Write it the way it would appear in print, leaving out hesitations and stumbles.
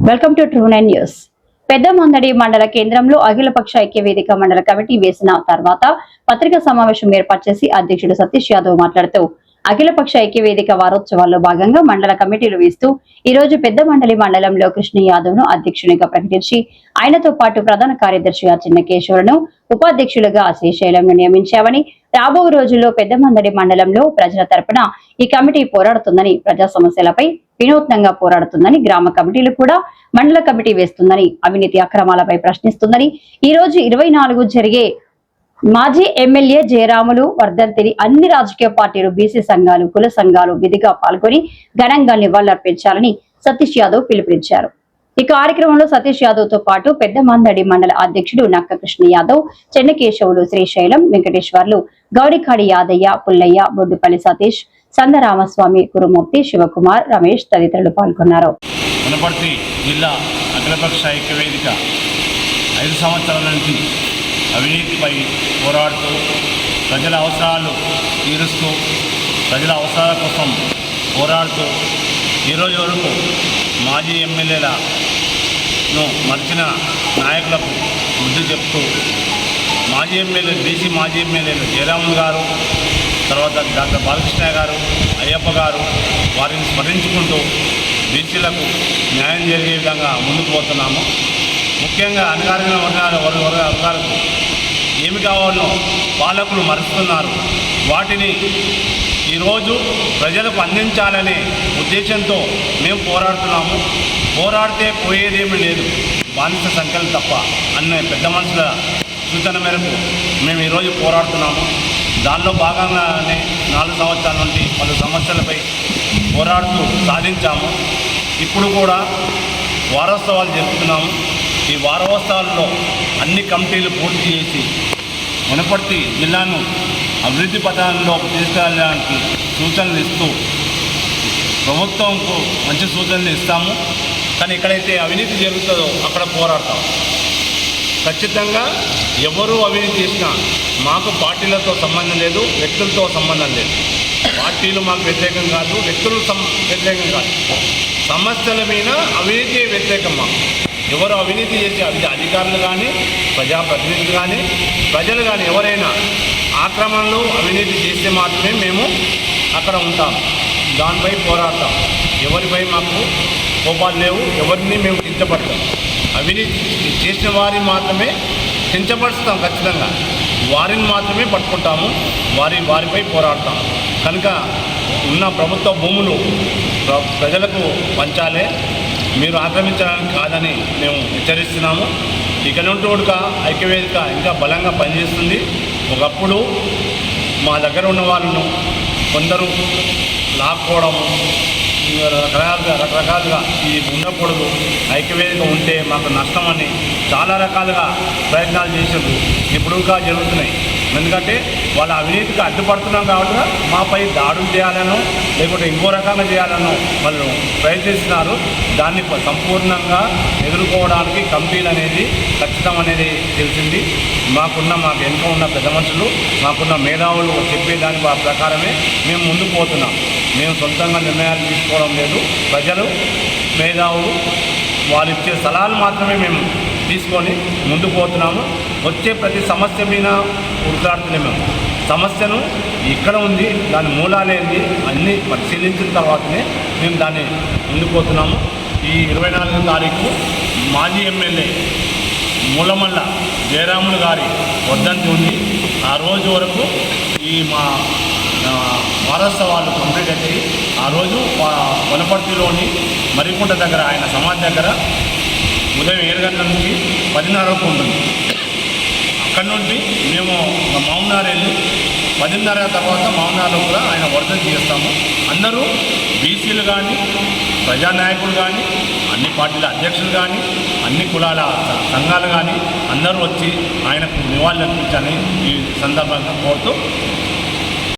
Welcome to True Nine news. Peddamandadi మండల కేంద్రంలో అఖిలపక్ష ఐక్య వేదిక మండల కమిటీ వేసిన తర్వాత పత్రికా సమావేశం ఏర్పాటు చేసి అధ్యక్షుడు సతీష్ యాదవ్ మాట్లాడుతూ అఖిలపక్ష ఐక్య వేదిక వారోత్సవాల్లో భాగంగా మండల కమిటీలు వేస్తూ ఈ రోజు పెద్దమండలి మండలంలో కృష్ణ యాదవ్ ను అధ్యక్షునిగా ప్రకటించి ఆయనతో పాటు ప్రధాన కార్యదర్శిగా చిన్నకేశ్వరను ఉపాధ్యక్షులుగా శ్రీశైలంను నియమించామని, రాబో రోజుల్లో పెద్దమందడి మండలంలో ప్రజల తరపున ఈ కమిటీ పోరాడుతుందని, ప్రజా సమస్యలపై వినూత్నంగా పోరాడుతుందని, గ్రామ కమిటీలు కూడా మండల కమిటీ వేస్తుందని, అవినీతి అక్రమాలపై ప్రశ్నిస్తుందని, ఈ రోజు 24 జరిగే మాజీ ఎమ్మెల్యే జయరాములు వర్ధంతిని అన్ని రాజకీయ పార్టీలు, బీసీ సంఘాలు, కుల సంఘాలు విధిగా పాల్గొని ఘనంగా నివాళులర్పించాలని సతీష్ యాదవ్ పిలుపునిచ్చారు. ఈ కార్యక్రమంలో సతీష్ యాదవ్ తో పాటు పెద్దమందడి మండల అధ్యక్షుడు నక్క కృష్ణ యాదవ్, చెన్నకేశవులు, శ్రీశైలం, వెంకటేశ్వర్లు, గౌరికాడి యాదయ్య, పుల్లయ్య, బొడ్డుపల్లి సతీష్, సందరామస్వామి, కురుమూర్తి, శివకుమార్, రమేష్ తదితరులు పాల్గొన్నారు. వనపర్తి జిల్లా అఖిలపక్ష ఐక్య వేదిక 5 సంవత్సరాల నుంచి అవినీతిపై పోరాడుతూ ప్రజల అవసరాలు తీరుస్తూ ప్రజల అవసరాల కోసం పోరాడుతూ ఈరోజు వరకు మాజీ ఎమ్మెల్యేలను మర్చిన నాయకులకు బుద్ధి చెప్తూ బీసీ మాజీ ఎమ్మెల్యేలు జయరాములు గారు, తర్వాత డాక్టర్ బాలకృష్ణ గారు, అయ్యప్ప గారు, వారిని స్మరించుకుంటూ బీసీలకు న్యాయం జరిగే విధంగా ముందుకు పోతున్నాము. ముఖ్యంగా అణగారిన వర్గాలకు ఏమి కావాలో పాలకులు మరుస్తున్నారు. వాటిని ఈరోజు ప్రజలకు అందించాలనే ఉద్దేశంతో మేము పోరాడుతున్నాము. పోరాడితే పోయేదేమీ లేదు, బానిస సంఖ్యలు తప్ప అన్న పెద్ద మనుషుల సూచన మేరకు మేము ఈరోజు పోరాడుతున్నాము. దానిలో భాగంగానే 4 సంవత్సరాల నుండి పలు సమస్యలపై పోరాడుతూ సాధించాము. ఇప్పుడు కూడా వారోత్సవాలు జరుపుతున్నాము. ఈ వారోత్సవాల్లో అన్ని కమిటీలు పూర్తి చేసి వనపర్తి జిల్లాను అభివృద్ధి పథంలో తీసుకెళ్ళడానికి సూచనలు ఇస్తూ ప్రభుత్వంకు మంచి సూచనలు ఇస్తాము. కానీ ఎక్కడైతే అవినీతి జరుగుతుందో అక్కడ పోరాడతాం. ఖచ్చితంగా ఎవరు అవినీతి చేసినా మాకు పార్టీలతో సంబంధం లేదు, వ్యక్తులతో సంబంధం లేదు. పార్టీలు మాకు వ్యతిరేకం కాదు, వ్యక్తులు వ్యతిరేకం కాదు. సమస్యల మీద అవినీతి వ్యతిరేకం. మాకు ఎవరు అవినీతి చేసే అధికారులు కానీ, ప్రజాప్రతినిధులు కానీ, ప్రజలు కానీ ఎవరైనా ఆక్రమణలు అవినీతి చేస్తే మాత్రమే మేము అక్కడ ఉంటాం, దానిపై పోరాడతాం. ఎవరిపై మాకు కోపాలు లేవు, ఎవరిని మేము కించపడతాం. అవినీతి చేసిన వారిని మాత్రమే కించపరుస్తాం. ఖచ్చితంగా వారిని మాత్రమే పట్టుకుంటాము, వారిపై పోరాడతాం. కనుక ఉన్న ప్రభుత్వ భూములు ప్రజలకు పంచాలే, మీరు ఆక్రమించడానికి కాదని మేము హెచ్చరిస్తున్నాము. ఇక నుండి కూడా ఐక్యవేదిక ఇంకా బలంగా పనిచేస్తుంది. ఒకప్పుడు మా దగ్గర ఉన్న వాళ్ళను కొందరు లాక్కోవడము, రకరకాలుగా ఇది ఉండకూడదు, ఐక్యవేదిక ఉంటే మాకు నష్టమని చాలా రకాలుగా ప్రయత్నాలు చేసారు. ఇప్పుడు ఇంకా జరుగుతున్నాయి. ఎందుకంటే వాళ్ళ అవినీతికి అడ్డుపడుతున్నాం కాబట్టి మాపై దాడులు చేయాలనో లేకుంటే ఇంకో రకంగా చేయాలనో వాళ్ళు ప్రయత్నిస్తున్నారు. దాన్ని సంపూర్ణంగా ఎదుర్కోవడానికి కమిటీలు అనేది ఖచ్చితం అనేది తెలిసింది. మాకు వెనుక ఉన్న పెద్ద మనుషులు, మాకున్న మేధావులు చెప్పేదాని ప్రకారమే మేము ముందుకు పోతున్నాం. మేము సొంతంగా నిర్ణయాలు తీసుకోవడం లేదు. ప్రజలు, మేధావులు వాళ్ళు ఇచ్చే సలహాలు మాత్రమే మేము తీసుకొని ముందుకు పోతున్నాము. వచ్చే ప్రతి సమస్య మీద ఉట్లాడుతున్నాము. మేము సమస్యను ఇక్కడ ఉంది, దాని మూలాలేంది అన్నీ పరిశీలించిన తర్వాతనే మేము దాన్ని ముందుకు పోతున్నాము. ఈ 24వ తారీఖు మాజీ ఎమ్మెల్యే మూలమల్ల జయరాములు గారి వర్ధంతి ఉంది. ఆ రోజు వరకు ఈ మా వారోత్సవాలు కంప్లీట్ అయితే ఆ రోజు వనపర్తిలోని మరికుంట దగ్గర ఆయన సమాధి దగ్గర ఉదయం 7 గంటల నుంచి 10:30 వరకు ఉంటుంది. అక్కడి నుండి మేము మౌనార్ వెళ్ళి 10:30 తర్వాత మౌనార్లో కూడా ఆయన వర్ధంతి చేస్తాము. అందరూ బీసీలు కానీ, ప్రజానాయకులు కానీ, అన్ని పార్టీల అధ్యక్షులు కానీ, అన్ని కులాల సంఘాలు కానీ అందరూ వచ్చి ఆయనకు నివాళులు అర్పించాలని ఈ సందర్భంగా కోరుతూ